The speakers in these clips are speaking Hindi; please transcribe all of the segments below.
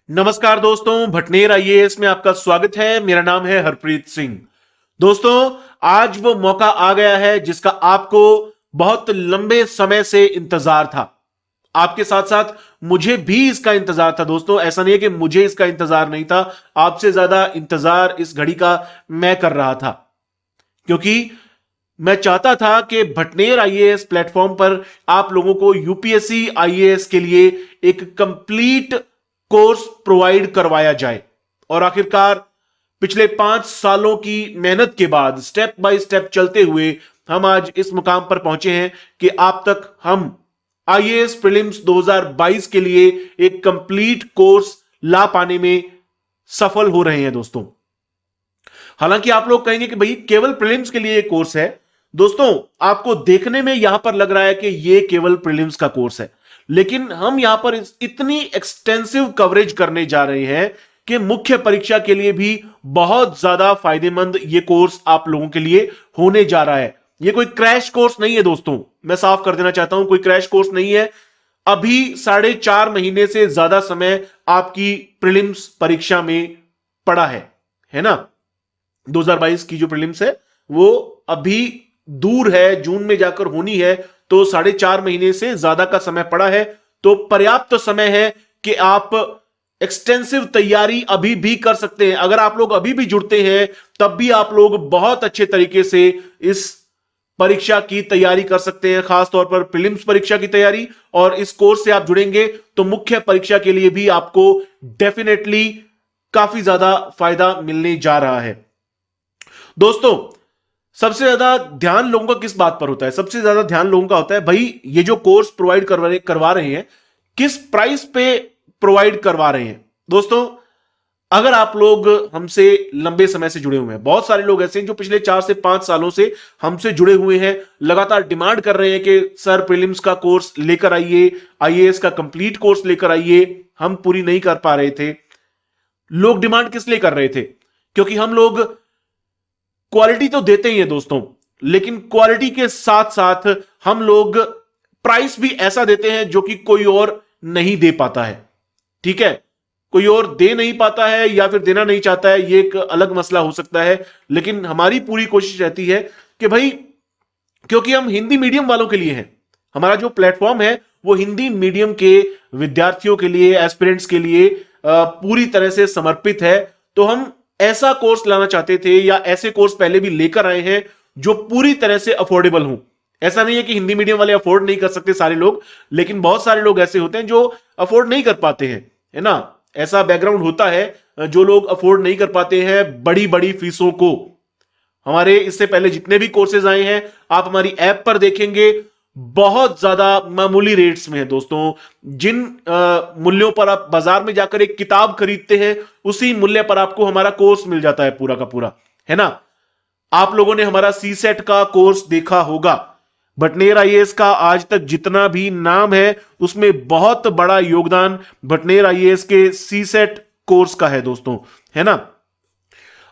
नमस्कार दोस्तों, भटनेर आईएएस में आपका स्वागत है। मेरा नाम है हरप्रीत सिंह। दोस्तों, आज वो मौका आ गया है जिसका आपको बहुत लंबे समय से इंतजार था। आपके साथ साथ मुझे भी इसका इंतजार था। दोस्तों, ऐसा नहीं है कि मुझे इसका इंतजार नहीं था, आपसे ज्यादा इंतजार इस घड़ी का मैं कर रहा था, क्योंकि मैं चाहता था कि भटनेर आईएएस प्लेटफॉर्म पर आप लोगों को यूपीएससी आईएएस के लिए एक कंप्लीट कोर्स प्रोवाइड करवाया जाए। और आखिरकार पिछले 5 सालों की मेहनत के बाद स्टेप बाय स्टेप चलते हुए हम आज इस मुकाम पर पहुंचे हैं कि आप तक हम आईएएस प्रीलिम्स 2022 के लिए एक कंप्लीट कोर्स ला पाने में सफल हो रहे हैं। दोस्तों, हालांकि आप लोग कहेंगे कि भाई केवल प्रीलिम्स के लिए एक कोर्स है। दोस्तों, आपको देखने में यहां पर लग रहा है कि यह केवल प्रीलिम्स का कोर्स है, लेकिन हम यहां पर इतनी एक्सटेंसिव कवरेज करने जा रहे हैं कि मुख्य परीक्षा के लिए भी बहुत ज्यादा फायदेमंद यह कोर्स आप लोगों के लिए होने जा रहा है। यह कोई क्रैश कोर्स नहीं है। दोस्तों, मैं साफ कर देना चाहता हूं, कोई क्रैश कोर्स नहीं है। अभी 4.5 महीने से ज्यादा समय आपकी प्रीलिम्स परीक्षा में पड़ा है ना। 2022 की जो प्रीलिम्स है वो अभी दूर है, जून में जाकर होनी है, तो 4.5 महीने से ज्यादा का समय पड़ा है। तो पर्याप्त समय है कि आप एक्सटेंसिव तैयारी अभी भी कर सकते हैं। अगर आप लोग अभी भी जुड़ते हैं तब भी आप लोग बहुत अच्छे तरीके से इस परीक्षा की तैयारी कर सकते हैं, खासतौर पर प्रीलिम्स परीक्षा की तैयारी। और इस कोर्स से आप जुड़ेंगे तो मुख्य परीक्षा के लिए भी आपको डेफिनेटली काफी ज्यादा फायदा मिलने जा रहा है। दोस्तों, सबसे ज्यादा ध्यान लोगों का किस बात पर होता है? सबसे ज्यादा ध्यान लोगों का होता है भाई ये जो कोर्स प्रोवाइड करवा रहे हैं किस प्राइस पे प्रोवाइड करवा रहे हैं। दोस्तों, अगर आप लोग हमसे लंबे समय से जुड़े हुए हैं, बहुत सारे लोग ऐसे हैं जो पिछले 4 से 5 सालों से हमसे जुड़े हुए हैं, लगातार डिमांड कर रहे हैं कि सर प्रीलिम्स का कोर्स लेकर आइए, आईएएस का कंप्लीट कोर्स लेकर आइए। हम पूरी नहीं कर पा रहे थे। लोग डिमांड किस लिए कर रहे थे? क्योंकि हम लोग क्वालिटी तो देते ही हैं दोस्तों, लेकिन क्वालिटी के साथ साथ हम लोग प्राइस भी ऐसा देते हैं जो कि कोई और नहीं दे पाता है। ठीक है, कोई और दे नहीं पाता है या फिर देना नहीं चाहता है, ये एक अलग मसला हो सकता है। लेकिन हमारी पूरी कोशिश रहती है कि भाई, क्योंकि हम हिंदी मीडियम वालों के लिए हैं, हमारा जो प्लेटफॉर्म है वो हिंदी मीडियम के विद्यार्थियों के लिए, एस्पिरेंट्स के लिए पूरी तरह से समर्पित है। तो हम ऐसा कोर्स लाना चाहते थे, या ऐसे कोर्स पहले भी लेकर आए हैं जो पूरी तरह से अफोर्डेबल हो। ऐसा नहीं है कि हिंदी मीडियम वाले अफोर्ड नहीं कर सकते सारे लोग, लेकिन बहुत सारे लोग ऐसे होते हैं जो अफोर्ड नहीं कर पाते हैं, है ना। ऐसा बैकग्राउंड होता है, जो लोग अफोर्ड नहीं कर पाते हैं बड़ी बड़ी फीसों को। हमारे इससे पहले जितने भी कोर्सेज आए हैं आप हमारी ऐप पर देखेंगे, बहुत ज्यादा मामूली रेट्स में है। दोस्तों, जिन मूल्यों पर आप बाजार में जाकर एक किताब खरीदते हैं उसी मूल्य पर आपको हमारा कोर्स मिल जाता है पूरा का पूरा, है ना। आप लोगों ने हमारा सीसेट का कोर्स देखा होगा। भटनेर आईएएस का आज तक जितना भी नाम है उसमें बहुत बड़ा योगदान भटनेर आईएएस के सीसेट कोर्स का है दोस्तों, है ना।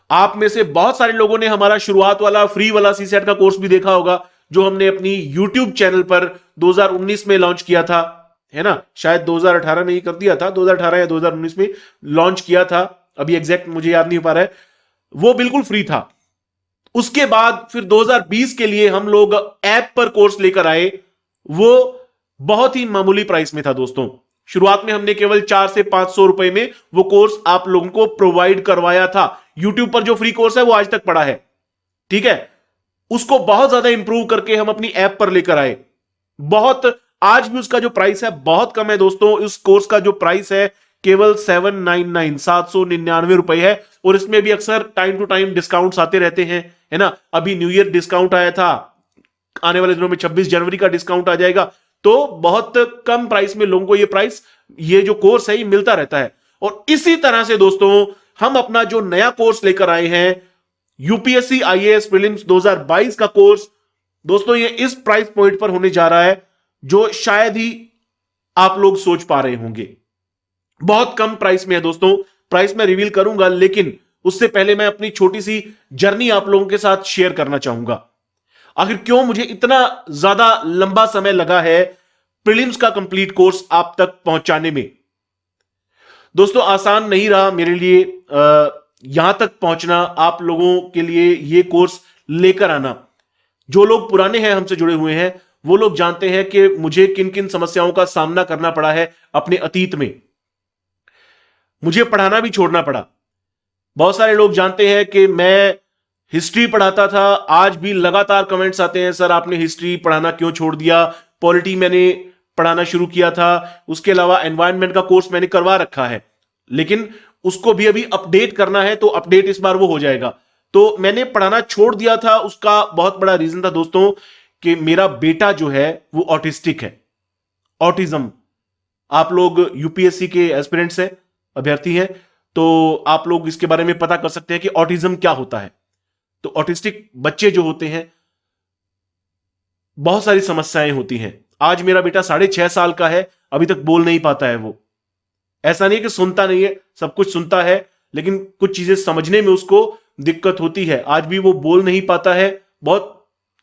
आप में से बहुत सारे लोगों ने हमारा शुरुआत वाला फ्री वाला सीसेट का कोर्स भी देखा होगा, जो हमने अपनी यूट्यूब चैनल पर 2019 में लॉन्च किया था, है ना। शायद 2018 में ही कर दिया था, 2018 या 2019 में लॉन्च किया था, अभी एग्जैक्ट मुझे याद नहीं पा रहा है। वो बिल्कुल फ्री था। उसके बाद फिर 2020 के लिए हम लोग ऐप पर कोर्स लेकर आए, वो बहुत ही मामूली प्राइस में था दोस्तों। शुरुआत में हमने केवल 400 से 500 रुपए में वो कोर्स आप लोगों को प्रोवाइड करवाया था। यूट्यूब पर जो फ्री कोर्स है वो आज तक पड़ा है, ठीक है। उसको बहुत ज्यादा इंप्रूव करके हम अपनी ऐप पर लेकर आए। बहुत, आज भी उसका जो प्राइस है बहुत कम है दोस्तों। इस कोर्स का जो प्राइस है केवल 799 रुपए है। और इसमें भी अक्सर टाइम टू टाइम डिस्काउंट्स आते रहते हैं, है ना। अभी न्यू ईयर डिस्काउंट आया था, आने वाले दिनों में 26 जनवरी का डिस्काउंट आ जाएगा। तो बहुत कम प्राइस में लोगों को ये जो कोर्स है ये मिलता रहता है। और इसी तरह से दोस्तों हम अपना जो नया कोर्स लेकर आए हैं, यूपीएससी आईएएस प्रीलिम्स 2022 का कोर्स, दोस्तों ये इस प्राइस पॉइंट पर होने जा रहा है जो शायद ही आप लोग सोच पा रहे होंगे। बहुत कम प्राइस में है दोस्तों। प्राइस मैं रिवील करूंगा, लेकिन उससे पहले मैं अपनी छोटी सी जर्नी आप लोगों के साथ शेयर करना चाहूंगा। आखिर क्यों मुझे इतना ज्यादा लंबा समय लगा है प्रीलिम्स का कंप्लीट कोर्स आप तक पहुंचाने में। दोस्तों आसान नहीं रहा मेरे लिए यहां तक पहुंचना, आप लोगों के लिए ये कोर्स लेकर आना। जो लोग पुराने हैं, हमसे जुड़े हुए हैं, वो लोग जानते हैं कि मुझे किन किन समस्याओं का सामना करना पड़ा है अपने अतीत में। मुझे पढ़ाना भी छोड़ना पड़ा। बहुत सारे लोग जानते हैं कि मैं हिस्ट्री पढ़ाता था। आज भी लगातार कमेंट्स आते हैं, सर आपने हिस्ट्री पढ़ाना क्यों छोड़ दिया। पॉलिटी मैंने पढ़ाना शुरू किया था, उसके अलावा एनवायरनमेंट का कोर्स मैंने करवा रखा है, लेकिन उसको भी अभी अपडेट करना है, तो अपडेट इस बार वो हो जाएगा। तो मैंने पढ़ाना छोड़ दिया था, उसका बहुत बड़ा रीजन था दोस्तों कि मेरा बेटा जो है वो ऑटिस्टिक है, ऑटिज्म। आप लोग यूपीएससी के एस्पिरेंट्स हैं, अभ्यर्थी हैं, तो आप लोग इसके बारे में पता कर सकते हैं कि ऑटिज्म क्या होता है। तो ऑटिस्टिक बच्चे जो होते हैं, बहुत सारी समस्याएं होती हैं। आज मेरा बेटा 6.5 साल का है, अभी तक बोल नहीं पाता है। वो ऐसा नहीं कि सुनता नहीं है, सब कुछ सुनता है, लेकिन कुछ चीजें समझने में उसको दिक्कत होती है। आज भी वो बोल नहीं पाता है, बहुत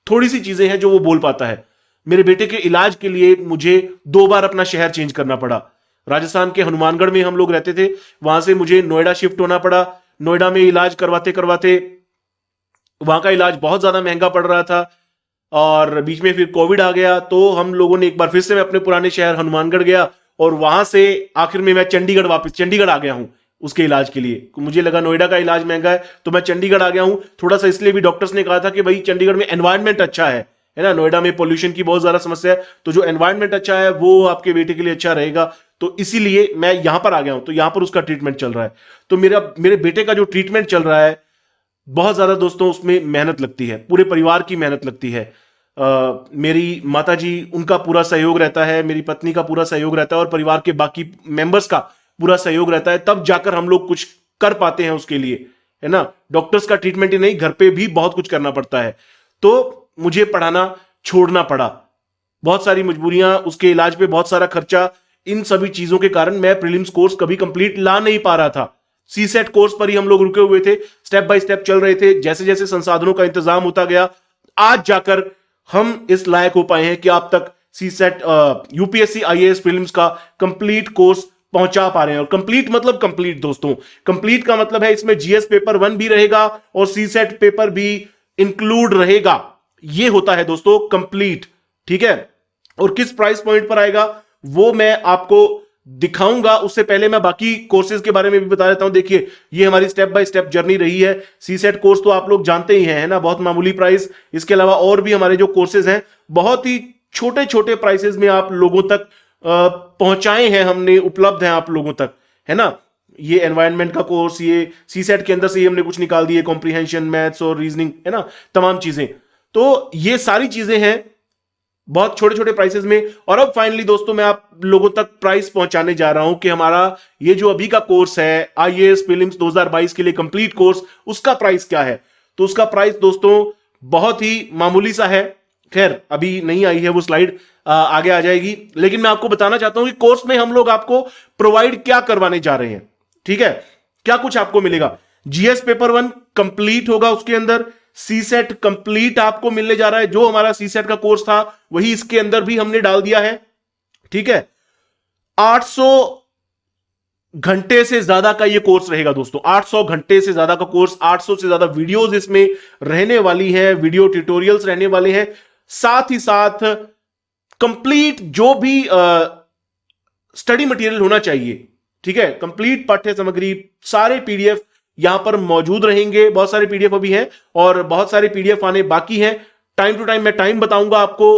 थोड़ी सी चीजें हैं जो वो बोल पाता है। मेरे बेटे के इलाज के लिए मुझे 2 बार अपना शहर चेंज करना पड़ा। राजस्थान के हनुमानगढ़ में हम लोग रहते थे, वहां से मुझे नोएडा शिफ्ट होना पड़ा। नोएडा में इलाज करवाते करवाते वहां का इलाज बहुत ज्यादा महंगा पड़ रहा था, और बीच में फिर कोविड आ गया। तो हम लोगों ने एक बार फिर से मैं अपने पुराने शहर हनुमानगढ़ गया, और वहां से आखिर में मैं चंडीगढ़ आ गया हूं उसके इलाज के लिए। मुझे लगा नोएडा का इलाज महंगा है, तो मैं चंडीगढ़ आ गया हूं। थोड़ा सा इसलिए भी डॉक्टर्स ने कहा था कि भाई चंडीगढ़ में एनवायरनमेंट अच्छा है ना, नोएडा में पोल्यूशन की बहुत ज्यादा समस्या है, तो जो एनवायरनमेंट अच्छा है वो आपके बेटे के लिए अच्छा रहेगा। तो इसीलिए मैं यहां पर आ गया हूं, तो यहां पर उसका ट्रीटमेंट चल रहा है। तो मेरे बेटे का जो ट्रीटमेंट चल रहा है, बहुत ज्यादा दोस्तों उसमें मेहनत लगती है, पूरे परिवार की मेहनत लगती है। मेरी माताजी, उनका पूरा सहयोग रहता है, मेरी पत्नी का पूरा सहयोग रहता है, और परिवार के बाकी मेंबर्स का पूरा सहयोग रहता है, तब जाकर हम लोग कुछ कर पाते हैं उसके लिए, है ना। डॉक्टर्स का ट्रीटमेंट ही नहीं, घर पे भी बहुत कुछ करना पड़ता है। तो मुझे पढ़ाना छोड़ना पड़ा, बहुत सारी मजबूरियां, उसके इलाज पे बहुत सारा खर्चा। इन सभी चीजों के कारण मैं प्रीलिम्स कोर्स कभी कंप्लीट ला नहीं पा रहा था। सीसेट कोर्स पर ही हम लोग रुके हुए थे, स्टेप बाय स्टेप चल रहे थे। जैसे जैसे संसाधनों का इंतजाम होता गया, आज जाकर हम इस लायक हो पाए हैं कि आप तक सीसेट यूपीएससी आईएएस प्रीलिम्स का कंप्लीट कोर्स पहुंचा पा रहे हैं। और कंप्लीट मतलब कंप्लीट दोस्तों, कंप्लीट का मतलब है इसमें जीएस पेपर 1 भी रहेगा और सीसेट पेपर भी इंक्लूड रहेगा। ये होता है दोस्तों कंप्लीट, ठीक है। और किस प्राइस पॉइंट पर आएगा वो मैं आपको दिखाऊंगा। उससे पहले मैं बाकी कोर्सेज के बारे में भी बता देता हूं। देखिए, ये हमारी स्टेप बाय स्टेप जर्नी रही है। सीसेट कोर्स तो आप लोग जानते ही हैं, है ना, बहुत मामूली प्राइस। इसके अलावा और भी हमारे जो कोर्सेज हैं, बहुत ही छोटे छोटे प्राइसेस में आप लोगों तक पहुंचाए हैं हमने, उपलब्ध हैं आप लोगों तक, है ना। ये एनवायरनमेंट का कोर्स, ये सीसेट के अंदर से ही हमने कुछ निकाल दिए, कॉम्प्रिहेंशन, मैथ्स और रीजनिंग, है ना, तमाम चीजें। तो ये सारी चीजें हैं बहुत छोटे छोटे प्राइसेस में। और अब फाइनली दोस्तों मैं आप लोगों तक प्राइस पहुंचाने जा रहा हूं कि हमारा ये जो अभी का कोर्स है आईएएस प्रीलिम्स 2022 के लिए कंप्लीट कोर्स, उसका प्राइस क्या है। तो उसका प्राइस दोस्तों बहुत ही मामूली सा है। खैर अभी नहीं आई है वो स्लाइड, आगे आ जाएगी। लेकिन मैं आपको बताना चाहता हूं कि कोर्स में हम लोग आपको प्रोवाइड क्या करवाने जा रहे हैं, ठीक है। क्या कुछ आपको मिलेगा। जीएस पेपर 1 कंप्लीट होगा, उसके अंदर सीसेट कंप्लीट आपको मिलने जा रहा है। जो हमारा सीसेट का कोर्स था वही इसके अंदर भी हमने डाल दिया है, ठीक है। 800 घंटे से ज्यादा का ये कोर्स रहेगा दोस्तों, 800 घंटे से ज्यादा का कोर्स, 800 से ज्यादा वीडियोस इसमें रहने वाली है, वीडियो ट्यूटोरियल्स रहने वाले हैं। साथ ही साथ कंप्लीट जो भी स्टडी मटेरियल होना चाहिए, ठीक है, कंप्लीट पाठ्य सामग्री, सारे पीडीएफ यहां पर मौजूद रहेंगे। बहुत सारे पीडीएफ अभी हैं और बहुत सारे पीडीएफ आने बाकी हैं। टाइम टू टाइम मैं टाइम बताऊंगा आपको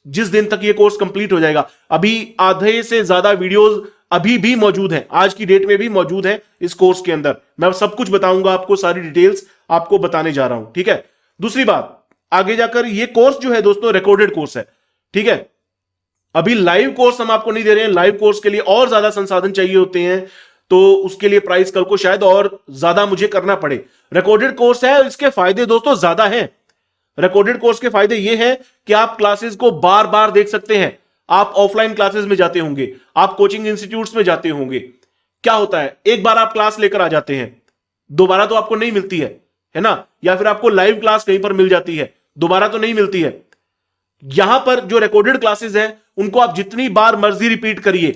जिस दिन तक ये कोर्स कंप्लीट हो जाएगा। अभी आधे से ज्यादा वीडियोस अभी भी मौजूद हैं, आज की डेट में भी मौजूद हैं इस कोर्स के अंदर। मैं सब कुछ बताऊंगा आपको, सारी डिटेल्स आपको बताने जा रहा हूं, ठीक है। दूसरी बात, आगे जाकर ये कोर्स जो है दोस्तों रिकॉर्डेड कोर्स है, ठीक है। अभी लाइव कोर्स हम आपको नहीं दे रहे हैं। लाइव कोर्स के लिए और ज्यादा संसाधन चाहिए होते हैं, तो उसके लिए प्राइस कल को शायद और ज्यादा मुझे करना पड़े। रिकॉर्डेड कोर्स है, इसके फायदे दोस्तों ज्यादा हैं। रिकॉर्डेड कोर्स के फायदे ये हैं कि आप क्लासेस को बार बार देख सकते हैं। आप ऑफलाइन क्लासेस में जाते होंगे, आप कोचिंग इंस्टीट्यूट्स में जाते होंगे, क्या होता है एक बार आप क्लास लेकर आ जाते हैं, दोबारा तो आपको नहीं मिलती है ना। या फिर आपको लाइव क्लास कहीं पर मिल जाती है, दोबारा तो नहीं मिलती है। यहां पर जो रिकॉर्डेड क्लासेस हैं उनको आप जितनी बार मर्जी रिपीट करिए,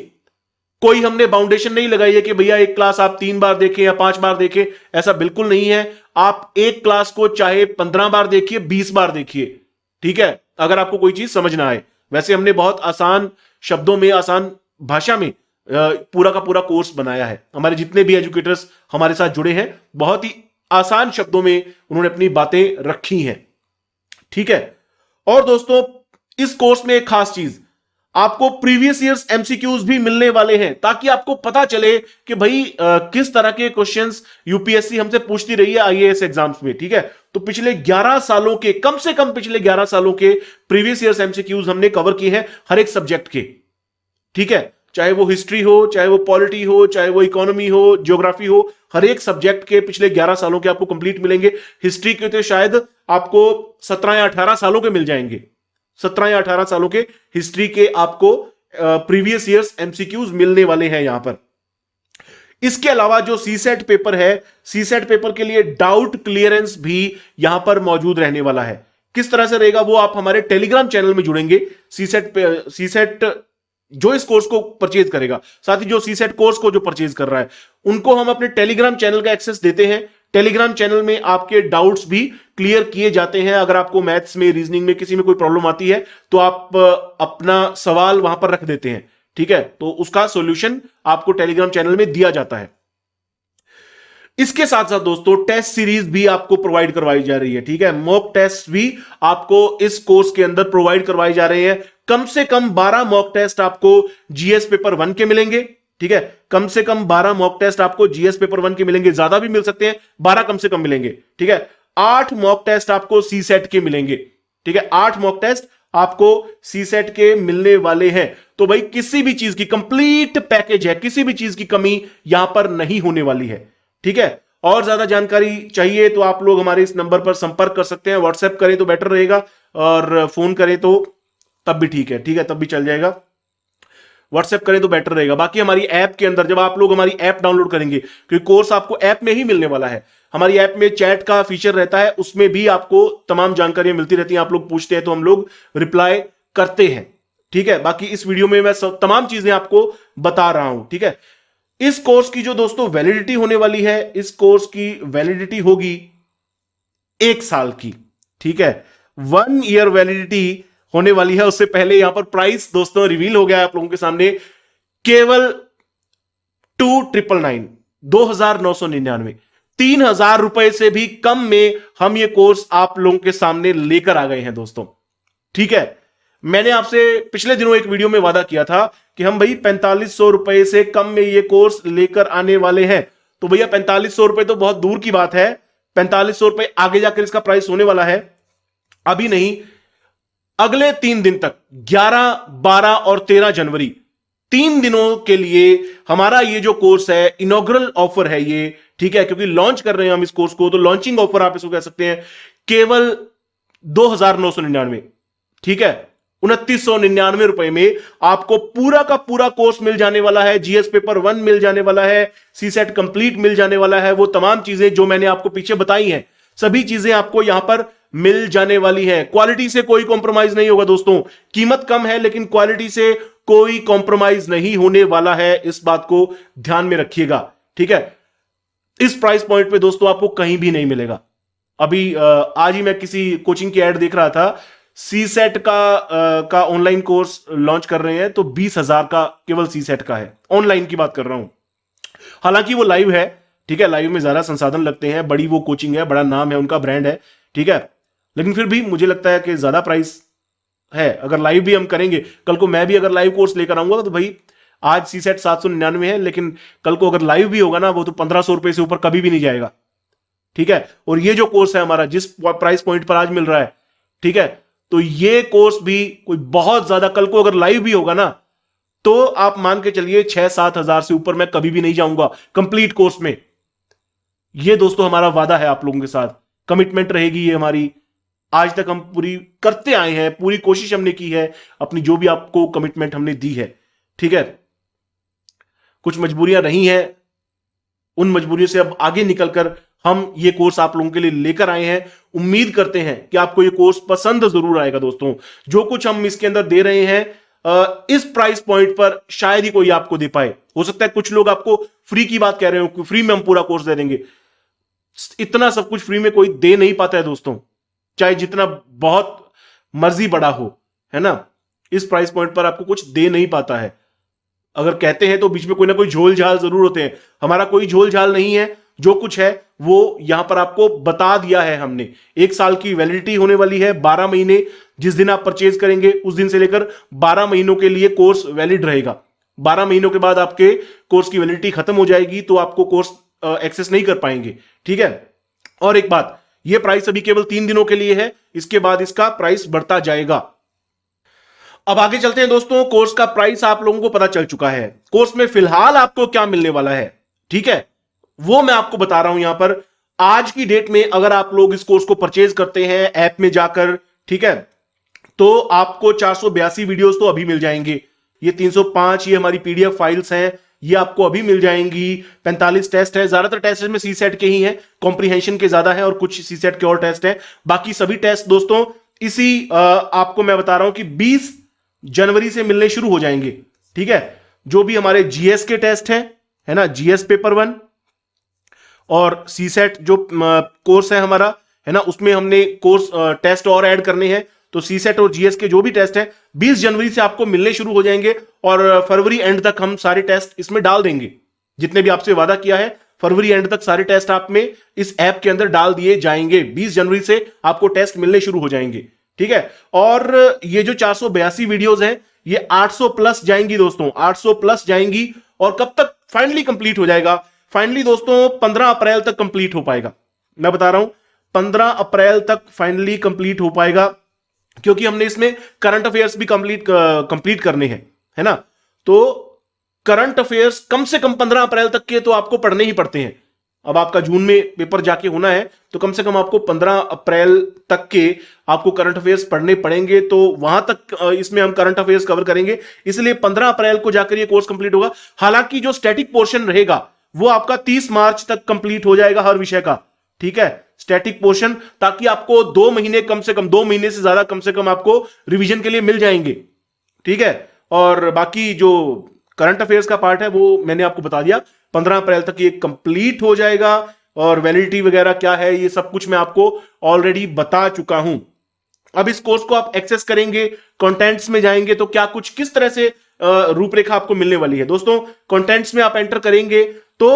कोई हमने बाउंडेशन नहीं लगाई है कि भैया एक क्लास आप 3 बार देखें या 5 बार देखें, ऐसा बिल्कुल नहीं है। आप एक क्लास को चाहे 15 बार देखिए, 20 बार देखिए, ठीक है, अगर आपको कोई चीज समझ ना आए। वैसे हमने बहुत आसान शब्दों में, आसान भाषा में पूरा का पूरा कोर्स बनाया है। हमारे जितने भी एजुकेटर्स हमारे साथ जुड़े हैं, बहुत ही आसान शब्दों में उन्होंने अपनी बातें रखी हैं, ठीक है। और दोस्तों, इस कोर्स में एक खास चीज, आपको प्रीवियस ईयर्स एमसीक्यूज भी मिलने वाले हैं, ताकि आपको पता चले कि भाई किस तरह के क्वेश्चंस यूपीएससी हमसे पूछती रही है आईएएस एग्जाम्स में, ठीक है। तो पिछले 11 सालों के, कम से कम पिछले 11 सालों के प्रीवियस ईयर्स एमसीक्यूज हमने कवर किए हैं हर एक सब्जेक्ट के, ठीक है। चाहे वो हिस्ट्री हो, चाहे वो पॉलिटी हो, चाहे वो इकोनॉमी हो, ज्योग्राफी हो, हर एक सब्जेक्ट के पिछले 11 सालों के आपको कंप्लीट मिलेंगे। हिस्ट्री के तो शायद आपको 17 या 18 सालों के मिल जाएंगे, 17 या 18 सालों के हिस्ट्री के आपको प्रीवियस ईयर्स एमसीक्यूज मिलने वाले हैं यहां पर। इसके अलावा जो सीसेट पेपर है, सीसेट पेपर के लिए डाउट क्लियरेंस भी यहां पर मौजूद रहने वाला है। किस तरह से रहेगा वो आप हमारे टेलीग्राम चैनल में जुड़ेंगे। सीसेट जो इस कोर्स को परचेज करेगा, साथ ही जो सीसेट कोर्स को जो परचेज कर रहा है, उनको हम अपने टेलीग्राम चैनल का एक्सेस देते हैं। टेलीग्राम चैनल में आपके डाउट्स भी क्लियर किए जाते हैं। अगर आपको मैथ्स में, रीजनिंग में, किसी में कोई प्रॉब्लम आती है तो आप अपना सवाल वहां पर रख देते हैं, ठीक है, तो उसका सॉल्यूशन आपको टेलीग्राम चैनल में दिया जाता है। इसके साथ साथ दोस्तों, टेस्ट सीरीज भी आपको प्रोवाइड करवाई जा रही है, ठीक है। मॉक टेस्ट भी आपको इस कोर्स के अंदर प्रोवाइड करवाए जा रहे हैं। कम से कम 12 मॉक टेस्ट आपको जीएस पेपर 1 के मिलेंगे, ठीक है। कम से कम 12 मॉक टेस्ट आपको जीएस पेपर 1 के मिलेंगे, ज्यादा भी मिल सकते हैं, 12 कम से कम मिलेंगे, ठीक है। 8 मॉक टेस्ट आपको सीसेट के मिलेंगे, ठीक है। 8 मॉक टेस्ट आपको सीसेट के मिलने वाले हैं। तो भाई किसी भी चीज की कंप्लीट पैकेज है, किसी भी चीज की कमी यहां पर नहीं होने वाली है, ठीक है। और ज्यादा जानकारी चाहिए तो आप लोग हमारे इस नंबर पर संपर्क कर सकते हैं। व्हाट्सएप करें तो बेटर रहेगा, और फोन करें तो तब भी ठीक है, ठीक है, तब भी चल जाएगा। व्हाट्सएप करें तो बेटर रहेगा। बाकी हमारी ऐप के अंदर, जब आप लोग हमारी ऐप डाउनलोड करेंगे, क्योंकि कोर्स आपको ऐप में ही मिलने वाला है, हमारी ऐप में चैट का फीचर रहता है, उसमें भी आपको तमाम जानकारियां मिलती रहती हैं। आप लोग पूछते हैं तो हम लोग रिप्लाई करते हैं, ठीक है। बाकी इस वीडियो में मैं तमाम चीजें आपको बता रहा हूं, ठीक है। इस कोर्स की जो दोस्तों वैलिडिटी होने वाली है, इस कोर्स की वैलिडिटी होगी 1 साल की, ठीक है। 1 ईयर वैलिडिटी होने वाली है। उससे पहले यहां पर प्राइस दोस्तों रिवील हो गया है आप लोगों के सामने, केवल 2999, 2999, 3000 रुपए से भी कम में हम ये कोर्स आप लोगों के सामने लेकर आ गए हैं दोस्तों, ठीक है। मैंने आपसे पिछले दिनों एक वीडियो में वादा किया था कि हम भाई 4500 रुपए से कम में ये कोर्स लेकर आने वाले हैं। तो भैया 4500 रुपए तो बहुत दूर की बात है, 4500 रुपए आगे जाकर इसका प्राइस होने वाला है, अभी नहीं, अगले 3 दिन तक, 11, 12 और 13 जनवरी, 3 दिनों के लिए हमारा ये जो कोर्स है, इनॉग्रल ऑफर है ये, ठीक है। क्योंकि लॉन्च कर रहे हैं हम इस कोर्स को, तो लॉन्चिंग ऑफर आप इसको कह सकते हैं, केवल 2999, ठीक है। 2999 रुपए में आपको पूरा का पूरा कोर्स मिल जाने वाला है। जीएस पेपर 1 मिल जाने वाला है, सीसेट कंप्लीट मिल जाने वाला है। वो तमाम चीजें जो मैंने आपको पीछे बताई हैं, सभी चीजें आपको यहां पर मिल जाने वाली है। क्वालिटी से कोई कॉम्प्रोमाइज नहीं होगा दोस्तों। कीमत कम है लेकिन क्वालिटी से कोई कॉम्प्रोमाइज नहीं होने वाला है, इस बात को ध्यान में रखिएगा, ठीक है। इस प्राइस पॉइंट पे दोस्तों आपको कहीं भी नहीं मिलेगा। अभी आज ही मैं किसी कोचिंग की ऐड देख रहा था, सीसेट का ऑनलाइन कोर्स लॉन्च कर रहे हैं, तो 20,000 का केवल सीसेट का है। ऑनलाइन की बात कर रहा हूं, हालांकि वो लाइव है, ठीक है। लाइव में ज्यादा संसाधन लगते हैं, बड़ी वो कोचिंग है, बड़ा नाम है, उनका ब्रांड है, ठीक है। लेकिन फिर भी मुझे लगता है कि ज्यादा प्राइस है। अगर लाइव भी हम करेंगे, कल को मैं भी अगर लाइव कोर्स लेकर आऊंगा तो भाई आज सीसेट 799 है, लेकिन कल को अगर लाइव भी होगा ना, वो तो 1500 रुपए से ऊपर कभी भी नहीं जाएगा, ठीक है। और ये जो कोर्स है हमारा, जिस प्राइस पॉइंट पर आज मिल रहा है, ठीक है, तो ये कोर्स भी कोई बहुत ज्यादा, कल को अगर लाइव भी होगा ना, तो आप मान के चलिए 6-7 हजार से ऊपर मैं कभी भी नहीं जाऊंगा कंप्लीट कोर्स में। ये दोस्तों हमारा वादा है आप लोगों के साथ, कमिटमेंट रहेगी ये हमारी। आज तक हम पूरी करते आए हैं, पूरी कोशिश हमने की है, अपनी जो भी आपको कमिटमेंट हमने दी है, ठीक है। कुछ मजबूरियां रही हैं, उन मजबूरियों से अब आगे निकलकर हम ये कोर्स आप लोगों के लिए लेकर आए हैं। उम्मीद करते हैं कि आपको ये कोर्स पसंद जरूर आएगा दोस्तों। जो कुछ हम इसके अंदर दे रहे हैं, इस प्राइस पॉइंट पर शायद ही कोई आपको दे पाए। हो सकता है कुछ लोग आपको फ्री की बात कह रहे हो, फ्री में हम पूरा कोर्स दे देंगे। इतना सब कुछ फ्री में कोई दे नहीं पाता है दोस्तों, चाहे जितना बहुत मर्जी बड़ा हो, है ना। इस प्राइस पॉइंट पर आपको कुछ दे नहीं पाता है। अगर कहते हैं तो बीच में कोई ना कोई झोल झाल जरूर होते हैं। हमारा कोई झोल झाल नहीं है, जो कुछ है वो यहां पर आपको बता दिया है हमने। 1 साल की वैलिडिटी होने वाली है, 12 महीने, जिस दिन आप परचेज करेंगे उस दिन से लेकर 12 महीनों के लिए कोर्स वैलिड रहेगा। 12 महीनों के बाद आपके कोर्स की वैलिडिटी खत्म हो जाएगी, तो आपको कोर्स एक्सेस नहीं कर पाएंगे, ठीक है। और एक बात, यह प्राइस अभी केवल 3 दिनों के लिए है, इसके बाद इसका प्राइस बढ़ता जाएगा। अब आगे चलते हैं दोस्तों। कोर्स का प्राइस आप लोगों को पता चल चुका है, कोर्स में फिलहाल आपको क्या मिलने वाला है, ठीक है, वो मैं आपको बता रहा हूं यहां पर। आज की डेट में अगर आप लोग इस कोर्स को परचेज करते हैं ऐप में जाकर, ठीक है, तो आपको 482 वीडियोस तो अभी मिल जाएंगे। ये 305 ये हमारी पीडीएफ फाइल्स हैं, ये आपको अभी मिल जाएंगी। 45 टेस्ट है, ज्यादातर टेस्ट में सी सेट के ही हैं, कॉम्प्रीहेंशन के ज्यादा है और कुछ सी सेट के और टेस्ट हैं। बाकी सभी टेस्ट दोस्तों इसी आपको मैं बता रहा हूं कि 20 जनवरी से मिलने शुरू हो जाएंगे, ठीक है। जो भी हमारे जीएस के टेस्ट हैं, है ना, जीएस पेपर 1 और सी सेट जो कोर्स है हमारा, है ना, उसमें हमने कोर्स टेस्ट और ऐड करने हैं। तो सी सेट और जीएस के जो भी टेस्ट हैं 20 जनवरी से आपको मिलने शुरू हो जाएंगे और फरवरी एंड तक हम सारे टेस्ट इसमें डाल देंगे। जितने भी आपसे वादा किया है फरवरी एंड तक सारे टेस्ट आप में इस ऐप के अंदर डाल दिए जाएंगे। 20 जनवरी से आपको टेस्ट मिलने शुरू हो जाएंगे, ठीक है। और ये जो 482 वीडियोस हैं ये 800 प्लस जाएंगी दोस्तों, 800 प्लस जाएंगी। और कब तक फाइनली कंप्लीट हो जाएगा? फाइनली दोस्तों 15 अप्रैल तक कंप्लीट हो पाएगा। मैं बता रहा हूं 15 अप्रैल तक फाइनली कंप्लीट हो पाएगा, क्योंकि हमने इसमें करंट अफेयर्स भी कंप्लीट करने हैं, है ना। तो करंट अफेयर्स कम से कम 15 अप्रैल तक के तो आपको पढ़ने ही पड़ते हैं। अब आपका जून में पेपर जाके होना है, तो कम से कम आपको 15 अप्रैल तक के आपको करंट अफेयर्स पढ़ने पड़ेंगे। तो वहां तक इसमें हम करंट अफेयर्स कवर करेंगे, इसलिए 15 अप्रैल को जाकर ये कोर्स कंप्लीट होगा। हालांकि जो स्टैटिक पोर्शन रहेगा वो आपका 30 मार्च तक कंप्लीट हो जाएगा हर विषय का, ठीक है, स्टैटिक पोर्शन, ताकि आपको 2 महीने, कम से कम 2 महीने से ज्यादा कम से कम आपको रिवीजन के लिए मिल जाएंगे, ठीक है। और बाकी जो करंट अफेयर्स का पार्ट है वो मैंने आपको बता दिया, 15 अप्रैल तक ये कंप्लीट हो जाएगा। और वैलिडिटी वगैरह क्या है ये सब कुछ मैं आपको ऑलरेडी बता चुका हूं। अब इस कोर्स को आप एक्सेस करेंगे, कंटेंट्स में जाएंगे तो क्या कुछ किस तरह से रूपरेखा आपको मिलने वाली है दोस्तों। कंटेंट्स में आप एंटर करेंगे तो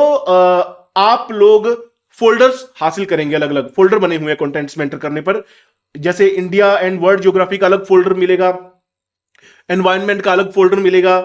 आप लोग फोल्डर्स हासिल करेंगे, अलग अलग फोल्डर बने हुए हैं कंटेंट्स में एंटर करने पर। जैसे इंडिया एंड वर्ल्ड ज्योग्राफी का अलग फोल्डर मिलेगा, एनवायरनमेंट का अलग फोल्डर मिलेगा,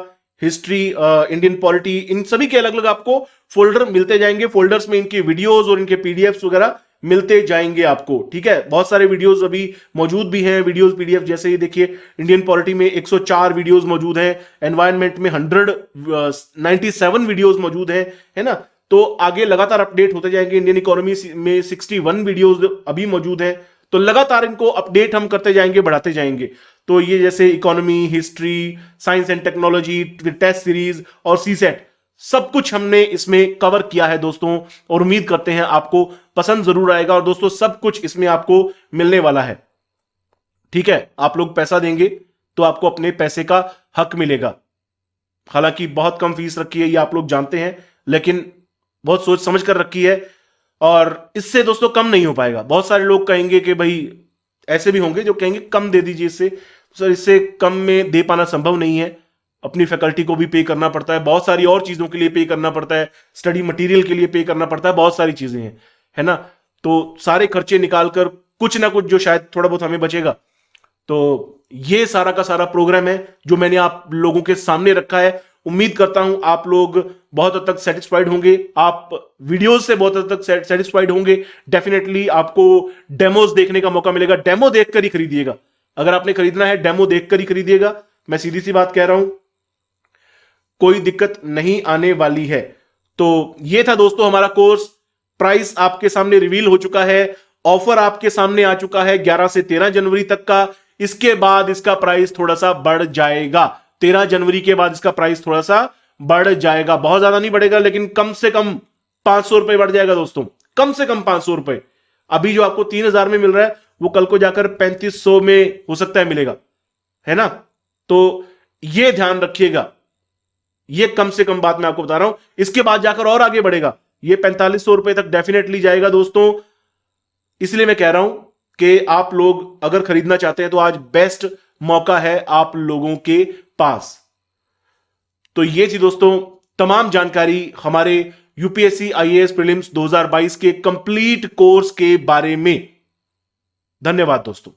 हिस्ट्री, इंडियन पॉलिटी, इन सभी के अलग अलग आपको फोल्डर मिलते जाएंगे। फोल्डर्स में इनके वीडियोस और इनके पीडीएफ्स वगैरह मिलते जाएंगे आपको, ठीक है। बहुत सारे वीडियोस अभी मौजूद भी हैं, वीडियोस पीडीएफ, जैसे ये देखिए इंडियन पॉलिटी में 104 वीडियोस मौजूद हैं, एनवायरनमेंट में 197 वीडियोस मौजूद हैं, है ना। तो आगे लगातार अपडेट होते जाएंगे। इंडियन इकोनॉमी में 61 वीडियोस अभी मौजूद हैं, तो लगातार इनको अपडेट हम करते जाएंगे, बढ़ाते जाएंगे। तो ये जैसे economy, history, science and technology, test series और सी सेट, सब कुछ हमने इसमें कवर किया है दोस्तों। और उम्मीद करते हैं आपको पसंद जरूर आएगा। और दोस्तों सब कुछ इसमें आपको मिलने वाला है, ठीक है। आप लोग पैसा देंगे तो आपको अपने पैसे का हक मिलेगा। हालांकि बहुत कम फीस रखी है, ये आप लोग जानते हैं, लेकिन बहुत सोच समझ कर रखी है। और इससे दोस्तों कम नहीं हो पाएगा। बहुत सारे लोग कहेंगे कि भाई, ऐसे भी होंगे जो कहेंगे कम दे दीजिए इससे। सर इससे कम में दे पाना संभव नहीं है, अपनी फैकल्टी को भी पे करना पड़ता है, बहुत सारी और चीजों के लिए पे करना पड़ता है, स्टडी मटेरियल के लिए पे करना पड़ता है, बहुत सारी चीजें हैं, है ना। तो सारे खर्चे निकालकर कुछ ना कुछ जो शायद थोड़ा बहुत हमें बचेगा। तो ये सारा का सारा प्रोग्राम है जो मैंने आप लोगों के सामने रखा है। उम्मीद करता हूं आप लोग बहुत हद तक सेटिस्फाइड होंगे, आप वीडियोस से बहुत हद तक सेटिस्फाइड होंगे। डेफिनेटली आपको डेमोस देखने का मौका मिलेगा, डेमो देखकर ही खरीदिएगा। अगर आपने खरीदना है डेमो देखकर ही खरीदिएगा, मैं सीधी सी बात कह रहा हूं, कोई दिक्कत नहीं आने वाली है। तो ये था दोस्तों हमारा कोर्स। प्राइस आपके सामने रिवील हो चुका है, ऑफर आपके सामने आ चुका है 11 से 13 जनवरी तक का। इसके बाद इसका प्राइस थोड़ा सा बढ़ जाएगा, 13 जनवरी के बाद इसका प्राइस थोड़ा सा बढ़ जाएगा। बहुत ज्यादा नहीं बढ़ेगा, लेकिन कम से कम 500 रुपए बढ़ जाएगा दोस्तों, कम से कम 500 रुपए। अभी जो आपको 3000 में मिल रहा है वो कल को जाकर 3500 में हो सकता है मिलेगा, है ना। तो यह ध्यान रखिएगा। यह कम से कम बात मैं आपको बता रहा हूं, इसके बाद जाकर और आगे बढ़ेगा। यह 4500 रुपए तक डेफिनेटली जाएगा दोस्तों। इसलिए मैं कह रहा हूं कि आप लोग अगर खरीदना चाहते हैं तो आज बेस्ट मौका है आप लोगों के पास। तो ये थी दोस्तों तमाम जानकारी हमारे यूपीएससी आईएएस प्रीलिम्स 2022 के कंप्लीट कोर्स के बारे में। धन्यवाद दोस्तों।